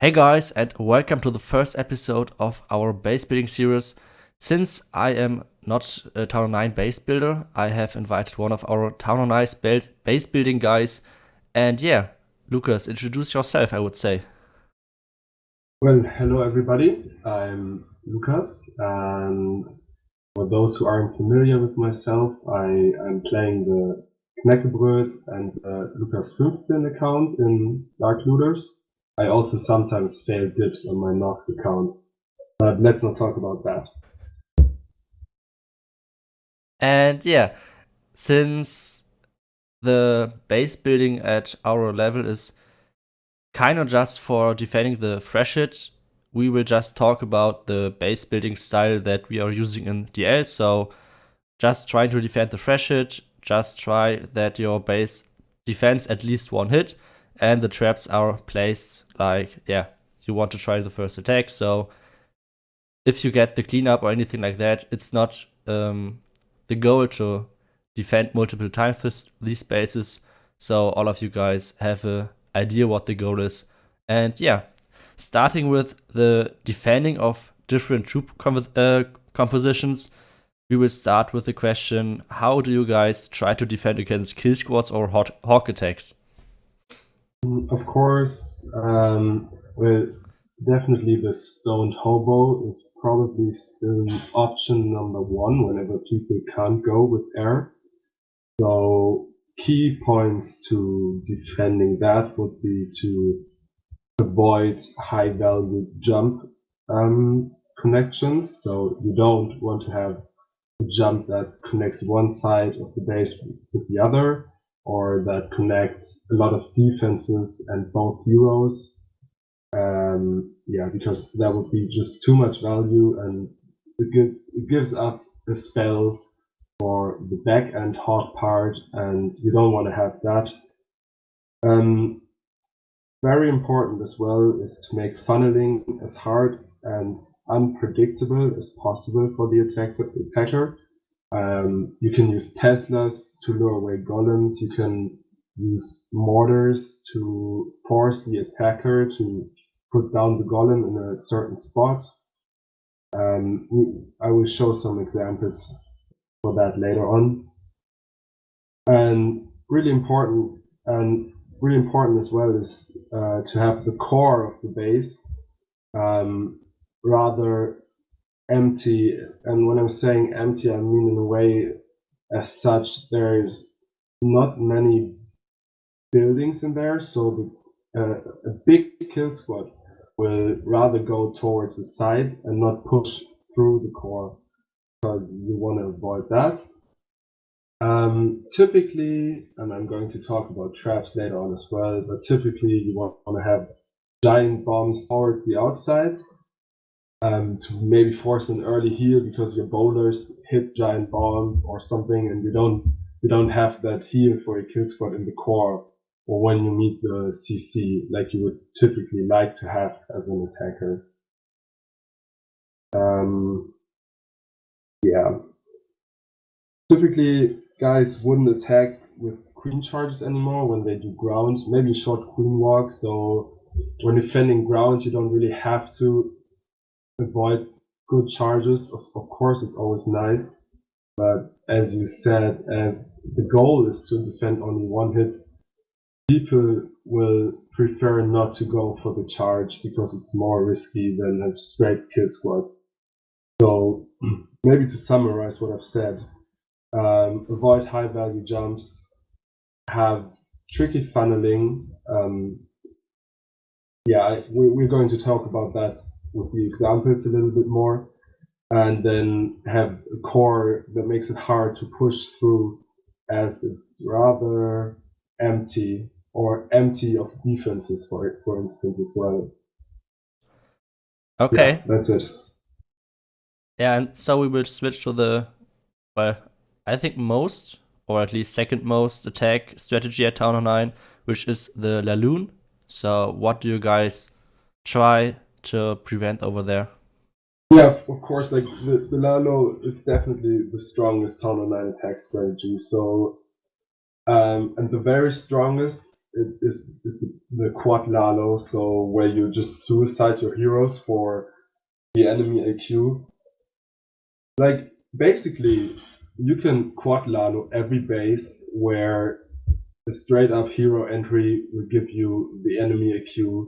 Hey guys, and welcome to the first episode of our base building series. Since I am not a Town 9 base builder, I have invited one of our Town 9 base building guys. And yeah, Lucas, introduce yourself, I would say. Well, hello everybody. I'm Lucas, and for those who aren't familiar with myself, I am playing the Knäckebrot and Lucas 15 account in Dark Looters. I also sometimes fail dips on my Nox account, but let's not talk about that. And yeah, since the base building at our level is kind of just for defending the fresh hit, we will just talk about the base building style that we are using in DL. So just trying to defend the fresh hit, just try that your base defends at least one hit, and the traps are placed like, yeah, you want to try the first attack. So if you get the cleanup or anything like that, it's not the goal to defend multiple times these bases. So all of you guys have a idea what the goal is. And yeah, starting with the defending of different troop compositions, we will start with the question: how do you guys try to defend against kill squads or hawk attacks? Of course, well, definitely the stoned hobo is probably still option number one whenever people can't go with air. So key points to defending that would be to avoid high value jump connections. So you don't want to have a jump that connects one side of the base with the other, or that connects a lot of defenses and both heroes. Because that would be just too much value, and it gives up a spell for the back end hard part, and you don't want to have that. Very important as well is to make funneling as hard and unpredictable as possible for the attacker. You can use Teslas to lure away golems. You can use mortars to force the attacker to put down the golem in a certain spot. I will show some examples for that later on. And really important as well is to have the core of the base rather empty. And when I'm saying empty, I mean in a way as such there is not many buildings in there, so a big kill squad will rather go towards the side and not push through the core. So you want to avoid that. Typically, and I'm going to talk about traps later on as well, but typically you want to have giant bombs towards the outside to maybe force an early heal because your bowlers hit giant bomb or something, and you don't have that heal for a kill squad in the core or when you meet the CC like you would typically like to have as an attacker. Yeah. Typically, guys wouldn't attack with queen charges anymore when they do grounds. Maybe short queen walk. So when defending grounds, you don't really have to avoid good charges. Of course, it's always nice, but as you said, as the goal is to defend only one hit, people will prefer not to go for the charge because it's more risky than a straight kill squad. So maybe to summarize what I've said, avoid high value jumps, have tricky funneling. We're going to talk about that with the examples a little bit more, and then have a core that makes it hard to push through as it's rather empty or empty of defenses for instance as well. Yeah, Okay. that's it. Yeah, and so we will switch to the, well, I think most, or at least second most attack strategy at Town 9, which is the Laloon. So what do you guys try to prevent over there? Yeah, of course, like the Lalo is definitely the strongest Town 9 attack strategy. So and the very strongest is the quad Lalo, so where you just suicide your heroes for the enemy AQ. Like, basically, you can quad Lalo every base where the straight up hero entry will give you the enemy AQ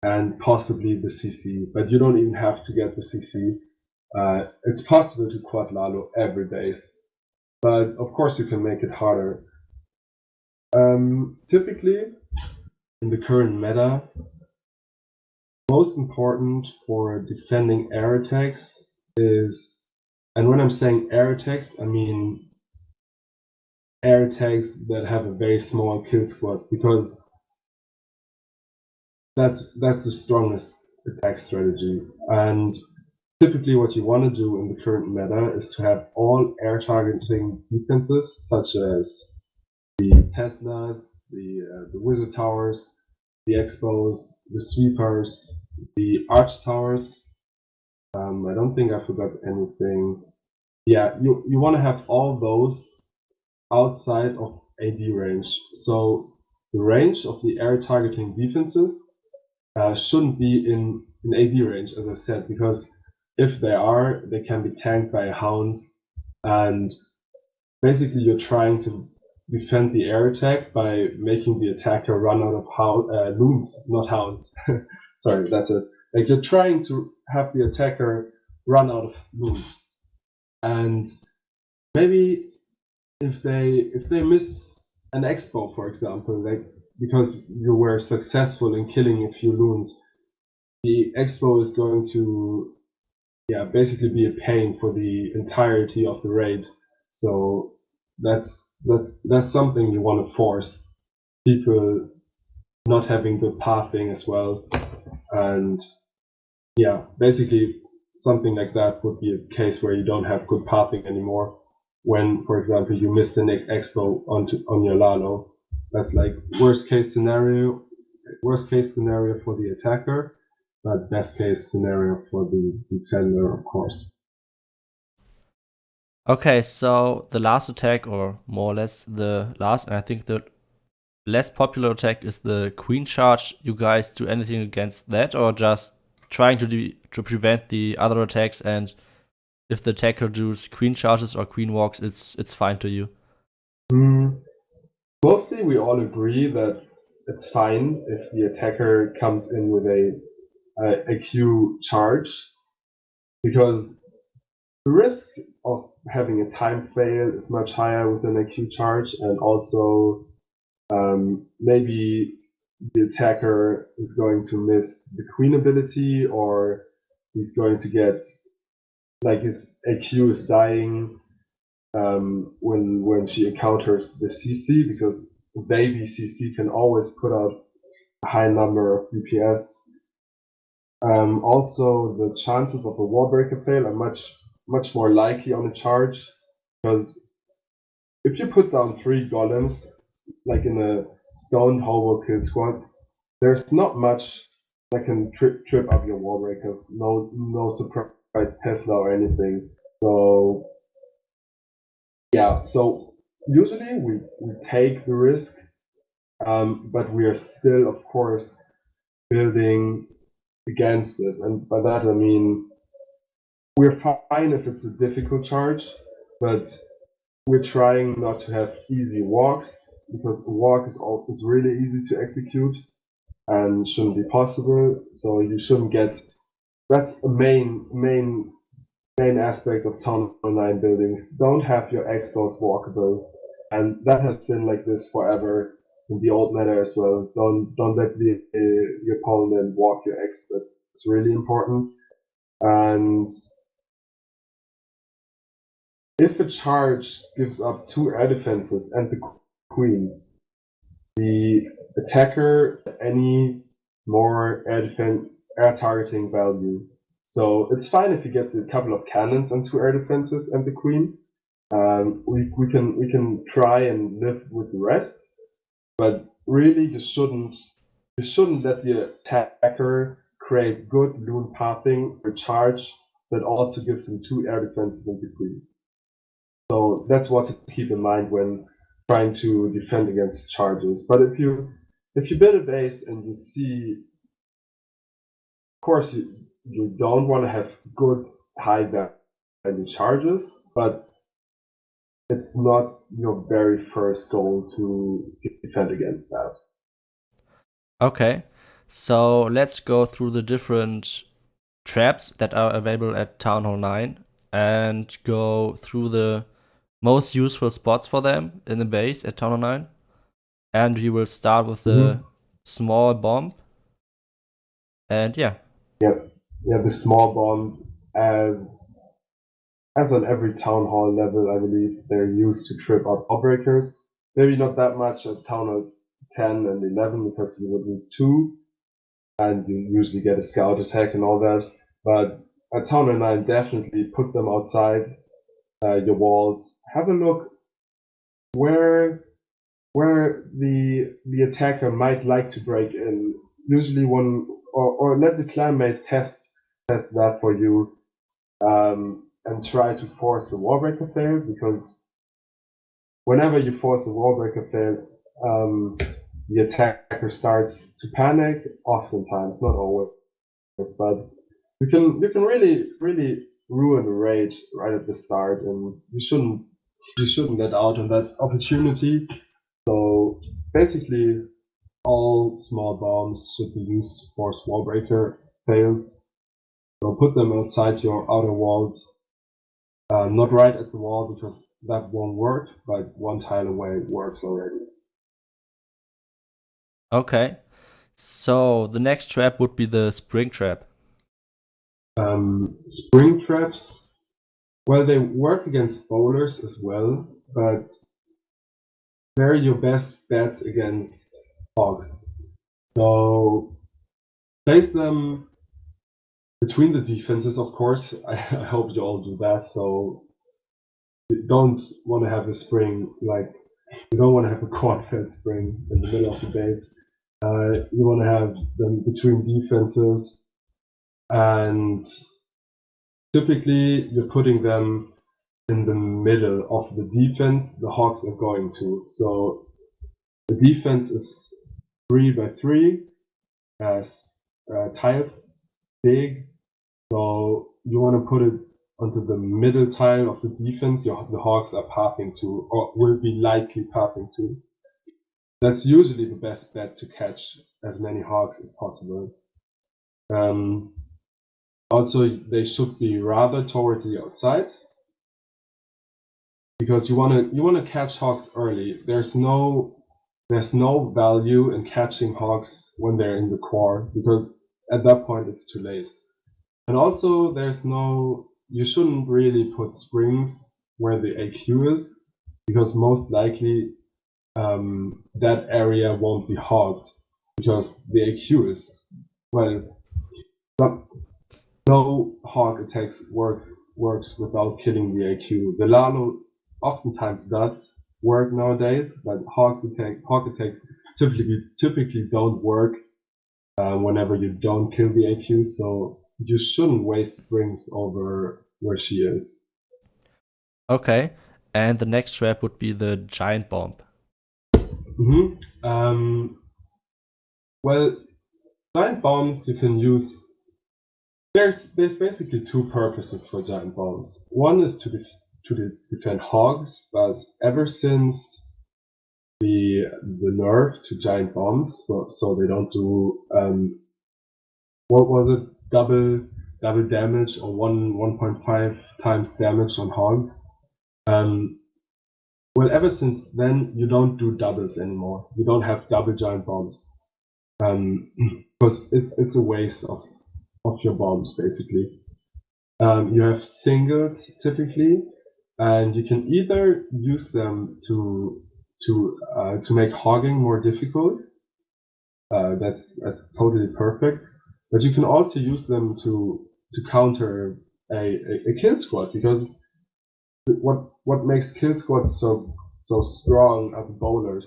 and possibly the CC, but you don't even have to get the CC. It's possible to quad Lalo every base, but of course you can make it harder. Typically, in the current meta, most important for defending air attacks is, and when I'm saying air attacks, I mean air attacks that have a very small kill squad, because that's the strongest attack strategy. And typically what you want to do in the current meta is to have all air targeting defenses, such as the Teslas, the Wizard Towers, the Expos, the Sweepers, the Arch Towers. I don't think I forgot anything. Yeah, you want to have all those outside of AD range. So the range of the air targeting defenses shouldn't be in AD range, as I said, because if they are, they can be tanked by a Hound, and basically you're trying to defend the air attack by making the attacker run out of loons, not hounds. Sorry, that's it. Like, you're trying to have the attacker run out of loons, and maybe if they miss an expo, for example, like because you were successful in killing a few loons, the expo is going to basically be a pain for the entirety of the raid. So that's something you want to force. People not having good pathing as well, and basically something like that would be a case where you don't have good pathing anymore. When, for example, you miss the next expo on your Lalo, that's like worst case scenario for the attacker, but best case scenario for the defender, of course. Okay, so the last attack, or more or less the last, and I think the less popular attack, is the Queen Charge. You guys do anything against that, or just trying to prevent the other attacks? And if the attacker does Queen Charges or Queen Walks, it's fine to you. Mostly, we all agree that it's fine if the attacker comes in with a Q charge, because the risk of having a time fail is much higher with an AQ charge, and also maybe the attacker is going to miss the Queen ability, or he's going to get, like, his AQ is dying when she encounters the CC, because baby CC can always put out a high number of DPS. Also, the chances of a wallbreaker fail are much more likely on a charge, because if you put down 3 golems, like in a stone hobo kill squad, there's not much that can trip up your wallbreakers. No surprise Tesla or anything. So so usually we take the risk, but we are still, of course, building against it. And by that I mean, we're fine if it's a difficult charge, but we're trying not to have easy walks, because a walk is really easy to execute and shouldn't be possible. So you shouldn't get. That's a main aspect of Town Online buildings. Don't have your expos walkable, and that has been like this forever in the old meta as well. Don't let your opponent walk your expo. It's really important. And if a charge gives up 2 air defenses and the queen, the attacker any more air targeting value. So it's fine if you get a couple of cannons and 2 air defenses and the queen. We can try and live with the rest, but really you shouldn't let the attacker create good loon pathing or charge that also gives him 2 air defenses and the queen. So that's what to keep in mind when trying to defend against charges. But if you if you build a base and you see, of course, you don't want to have good high value charges, but it's not your very first goal to defend against that. Okay, so let's go through the different traps that are available at Town Hall 9 and go through the most useful spots for them in the base at Town Hall 9. And we will start with the small bomb. And yeah. Yeah, the small bomb, as on every town hall level, I believe they're used to trip out breakers. Maybe not that much at town hall 10 and 11 because you would need 2, and you usually get a scout attack and all that. But at town hall 9, definitely put them outside your walls. Have a look where the attacker might like to break in. Usually one or let the clanmate test that for you, and try to force a wallbreaker fail, because whenever you force a wallbreaker fail, the attacker starts to panic. Oftentimes, not always, but you can really ruin the rage right at the start, and you shouldn't let out on that opportunity. So basically, all small bombs should be used to force wallbreaker fails. So put them outside your outer walls, not right at the wall because that won't work, but one tile away works already. Okay. So the next trap would be the spring trap. Spring traps, well, they work against bowlers as well, but they're your best bet against hogs. So place them between the defenses, of course. I hope you all do that. So you don't want to have a spring, like, you don't want to have a quad fed spring in the middle of the base. You want to have them between defenses, and typically you're putting them in the middle of the defense the Hawks are going to. So the defense is 3x3 as tiled, big. So you want to put it onto the middle tile of the defense the Hawks are pathing to, or will be likely pathing to. That's usually the best bet to catch as many Hawks as possible. Also, they should be rather towards the outside, because you want to catch Hawks early. There's no value in catching Hawks when they're in the core, because at that point it's too late. And also, you shouldn't really put springs where the AQ is, because most likely that area won't be hogged, because the AQ is, well, no hog attacks works without killing the AQ. The Lalo oftentimes does work nowadays, but hog attacks typically don't work whenever you don't kill the AQ. So you shouldn't waste springs over where she is. Okay. And the next trap would be the giant bomb. Well, giant bombs you can use. There's basically two purposes for giant bombs. One is to defend hogs, but ever since the nerf to giant bombs, so they don't do what was it, double damage, or 1.5 times damage on hogs. Well, ever since then you don't do doubles anymore. You don't have double giant bombs, because it's a waste of your bombs basically. You have singles typically, and you can either use them to make hogging more difficult. That's totally perfect. But you can also use them to counter a kill squad, because what makes kill squads so strong are the bowlers.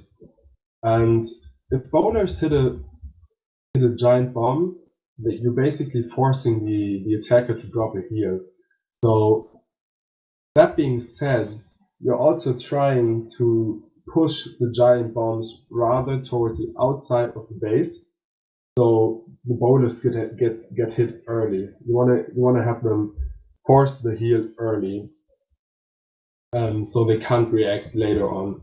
And if bowlers hit a giant bomb, that you're basically forcing the attacker to drop a heal. So that being said, you're also trying to push the giant bombs rather towards the outside of the base, so the boulders get hit early. You wanna have them force the heal early, so they can't react later on.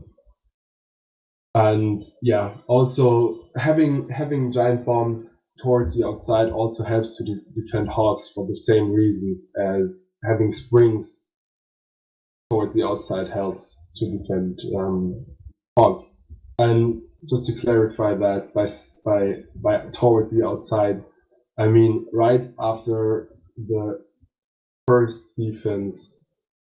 And yeah, also having giant bombs towards the outside also helps to defend hogs for the same reason as having springs towards the outside helps to defend hogs. And just to clarify that, by towards the outside, I mean right after the first defense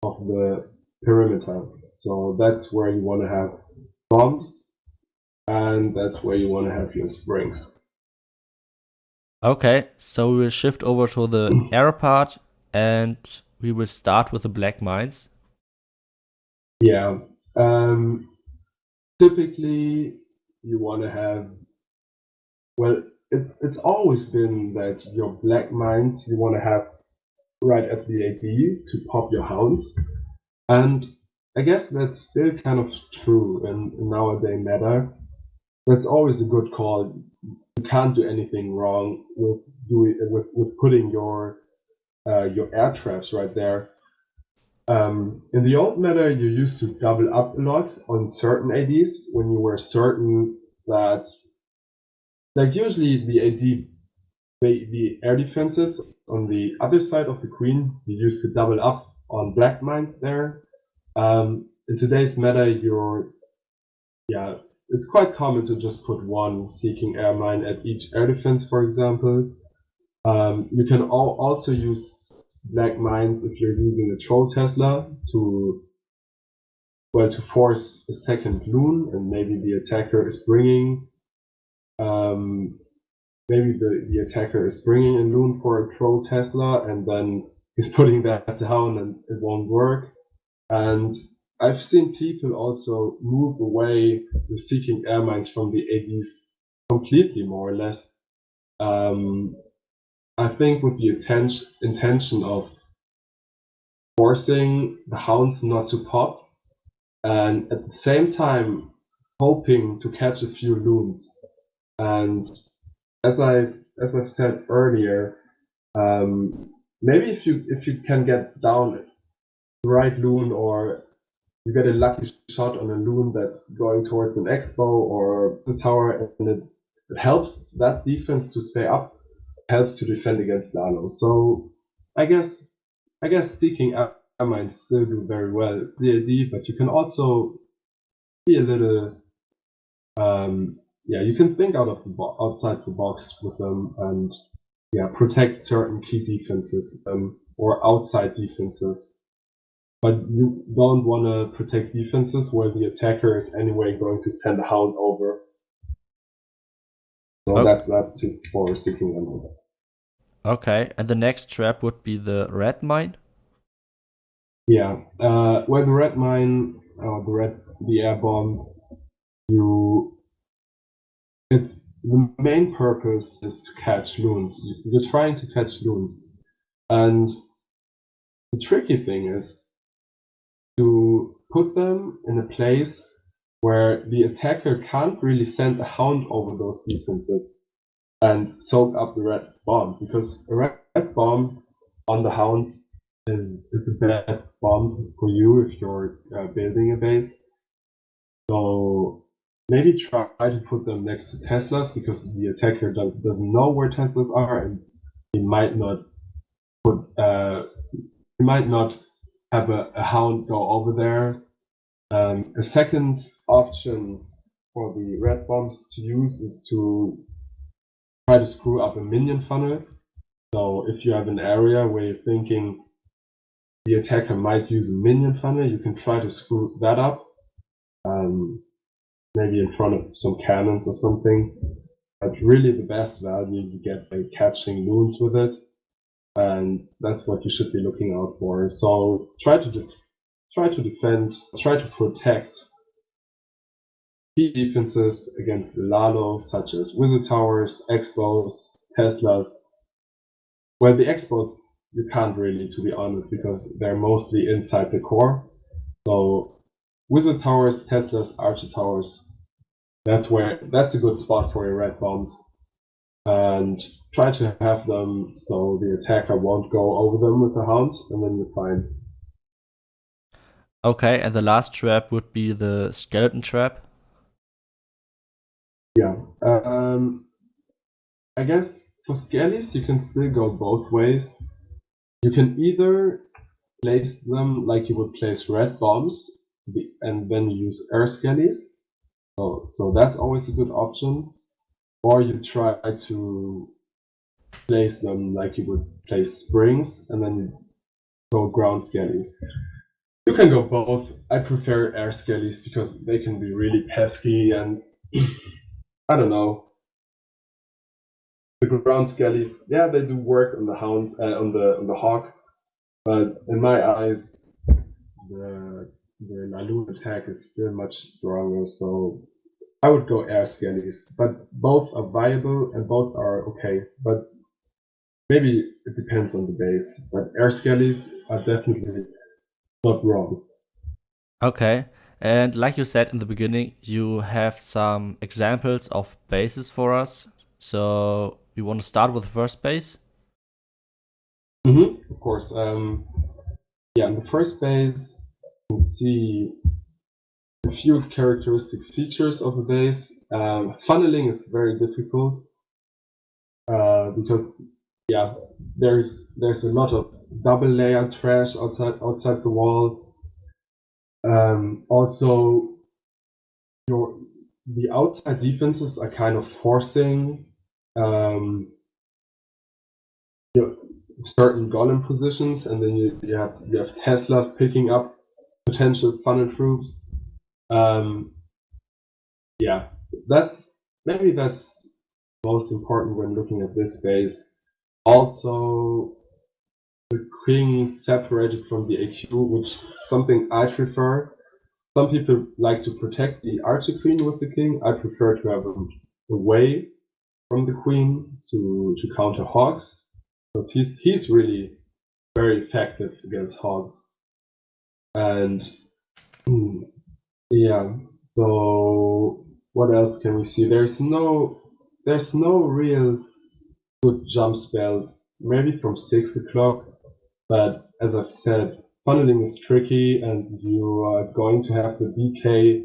of the perimeter. So that's where you want to have bombs, and that's where you want to have your springs. Okay, so we will shift over to the air part, and we will start with the black mines. Yeah. Typically, you want to have. Well, it's always been that your black mines you want to have right at the AD to pop your hounds, and I guess that's still kind of true in nowadays meta. That's always a good call. You can't do anything wrong with putting your air traps right there. In the old meta, you used to double up a lot on certain ADs when you were certain that, like usually the AD, the air defenses on the other side of the queen, you used to double up on black mines there. In today's meta, it's quite common to just put one seeking air mine at each air defense, for example. You can also use black mines if you're using a troll Tesla to force a second loon, and maybe the attacker is bringing the attacker is bringing a loon for a troll Tesla, and then he's putting that down, and it won't work. And I've seen people also move away with seeking air mines from the ADs completely, more or less. I think with the intention of forcing the hounds not to pop, and at the same time hoping to catch a few loons. And as I've said earlier, maybe if you can get down the right loon, or you get a lucky shot on a loon that's going towards an expo or the tower, and it helps that defense to stay up, helps to defend against Lalo. So I guess seeking air mines still do very well DLD, but you can also be a little you can think outside the box with them, and protect certain key defenses or outside defenses. But you don't want to protect defenses where the attacker is anyway going to send a hound over. So Okay. that's it for seeking emeralds. Okay, and the next trap would be the red mine. Yeah, where the red mine, the air bomb, it's the main purpose is to catch loons. You're trying to catch loons, and the tricky thing is to put them in a place where the attacker can't really send a hound over those defenses and soak up the red bomb, because a red bomb on the hound is a bad bomb for you if you're building a base. So maybe try to put them next to Teslas, because the attacker doesn't know where Teslas are, and he might not have a hound go over there. A second option for the red bombs to use is to try to screw up a minion funnel. So if you have an area where you're thinking the attacker might use a minion funnel, you can try to screw that up, maybe in front of some cannons or something. But really the best value you get by catching loons with it, and that's what you should be looking out for. So try to defend, try to protect key defenses against the Lalo, such as Wizard Towers, Expos, Teslas. Well, the Expos you can't really, to be honest, because they're mostly inside the core. So wizard towers, Teslas, archer towers. That's a good spot for your red bombs. And try to have them so the attacker won't go over them with the hound, and then you're fine. Okay, and the last trap would be the skeleton trap. Yeah. I guess for skellies you can still go both ways. You can either place them like you would place red bombs, and then you use air skellies. So that's always a good option. Or you try to place them like you would place springs, and then you go ground skellies. You can go both. I prefer air skellies because they can be really pesky, and I don't know. The ground skellies, yeah, they do work on the hound, on the hawks, but in my eyes, the Lalo attack is still much stronger. So I would go air skellies, but both are viable and both are okay. But maybe it depends on the base. But air skellies are definitely not wrong. Okay, and like you said in the beginning, you have some examples of bases for us. So we want to start with the first base. Of course. Yeah, in the first base, you can see a few characteristic features of the base. Funneling is very difficult because yeah, there's a lot of double layer trash outside the wall. Also, the outside defenses are kind of forcing um, certain golem positions, and then you have Teslas picking up potential funnel troops. Yeah, that's that's most important when looking at this base. Also, the king separated from the AQ, which is something I prefer. Some people like to protect the archer queen with the king. I prefer to have him away from the queen to counter hogs, because he's really very effective against hogs. And yeah, so what else can we see? There's no real good jump spells. Maybe from 6 o'clock, but as I've said, funneling is tricky, and you are going to have the DK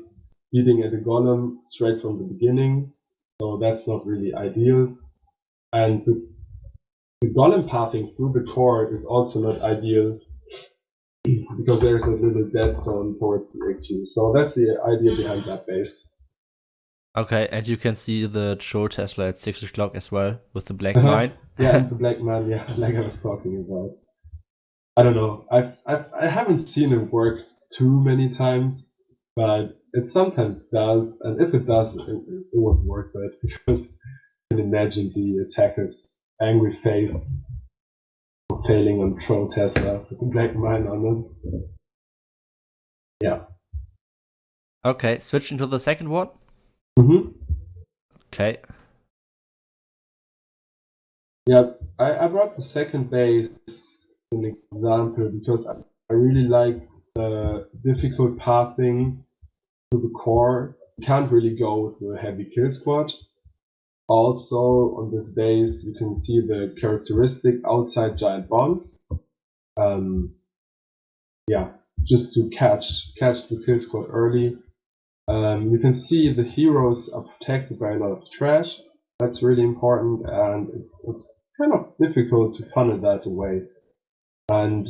eating at the golem straight from the beginning, so that's not really ideal. And the golem pathing through the core is also not ideal because there's a little dead zone towards the AQ. So that's the idea behind that base. Okay, and you can see the Troll Tesla at 6 o'clock as well with the black mine. Yeah, and the black man, yeah, like I was talking about. I don't know. I haven't seen it work too many times, but it sometimes does, and if it does, it was worth it because you can imagine the attacker's angry face for failing on Troll Tesla with the black mine on it. Yeah. Okay, switching to the second one. Mm-hmm. Okay. Yeah, I brought the second base as an example because I really like the difficult pathing to the core. You can't really go with the heavy kill squad. Also, on this base, you can see the characteristic outside giant bombs. Yeah, just to catch the kill squad early. You can see the heroes are protected by a lot of trash. That's really important, and it's kind of difficult to funnel that away. And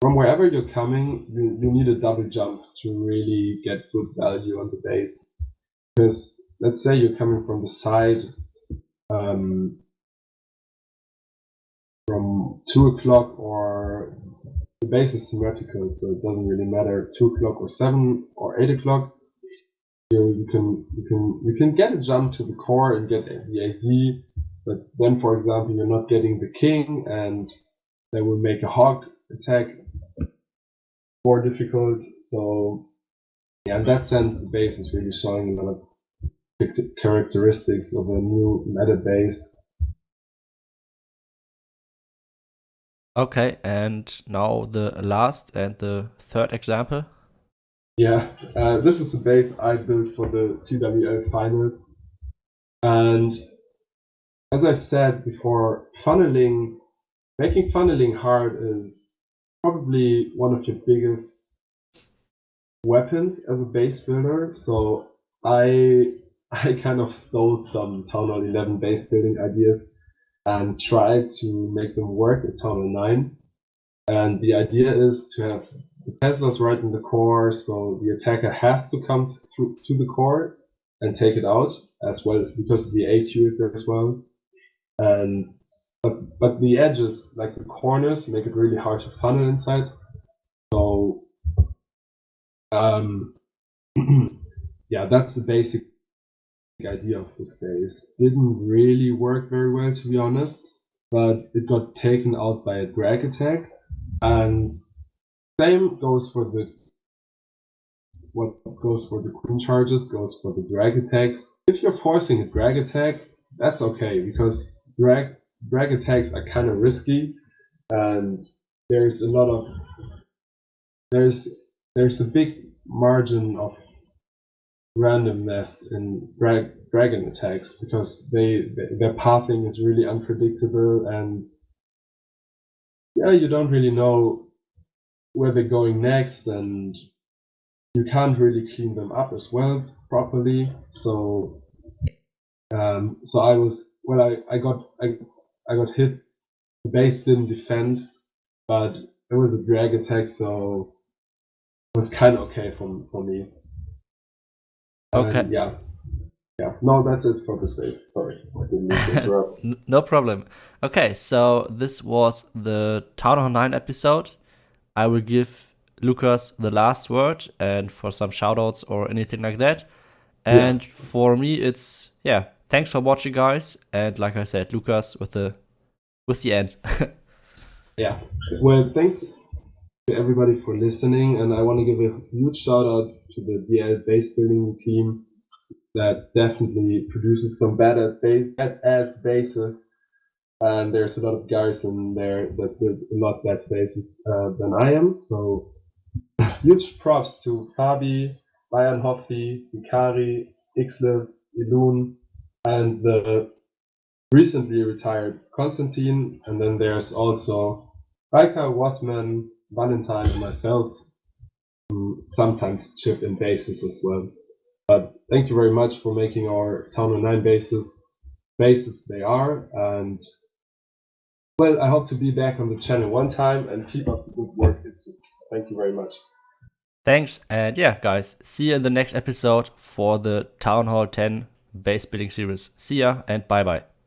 from wherever you're coming, you need a double jump to really get good value on the base. Because let's say you're coming from the side from 2 o'clock, or the base is symmetrical, so it doesn't really matter 2 o'clock or 7 or 8 o'clock. You can get a jump to the core and get the AZ, but then, for example, you're not getting the king, and they will make a hog attack more difficult. So yeah, in that sense, the base is really showing a lot of characteristics of a new meta base. Okay, and now the last and the third example. Yeah, this is the base I built for the CWL finals. And as I said before, making funneling hard is probably one of your biggest weapons as a base builder. So I I kind of stole some Town Hall 11 base building ideas and tried to make them work at Town Hall 9. And the idea is to have the Teslas right in the core, so the attacker has to come through to the core and take it out as well, because the iTzu is there as well. And but the edges, like the corners, make it really hard to funnel inside. So yeah, that's the basic idea of this base. Didn't really work very well, to be honest, but it got taken out by a drag attack. And same goes for what goes for the queen charges, goes for the drag attacks. If you're forcing a drag attack, that's okay, because drag attacks are kind of risky, and there's a lot of there's there's a big margin of randomness in dragon attacks, because their pathing is really unpredictable, and yeah, you don't really know where they're going next, and you can't really clean them up as well properly. So I was well, I got hit. The base didn't defend, but it was a drag attack, so it was kind of okay for me. Okay. And yeah. No, that's it for this day. Sorry, I didn't mean to interrupt. No problem. Okay, so this was the Town Hall 9 episode. I will give Lucas the last word and for some shoutouts or anything like that. And for me, it's thanks for watching, guys. And like I said, Lucas with the end. Yeah. Well, thanks to everybody for listening, and I want to give a huge shout out to the DL base building team that definitely produces some badass bases. And there's a lot of guys in there that build a lot better bases than I am. So huge props to Fabi, Bayern Hoffi, Hikari, Ixlev, Ilun, and the recently retired Konstantin. And then there's also Raika, Wasman, Valentine, and myself, who sometimes chip in bases as well. But thank you very much for making our Town Hall 9 bases they are. And well, I hope to be back on the channel one time, and keep up the good work. Thank you very much. Thanks. And yeah, guys, see you in the next episode for the Town Hall 10 base building series. See ya and bye bye.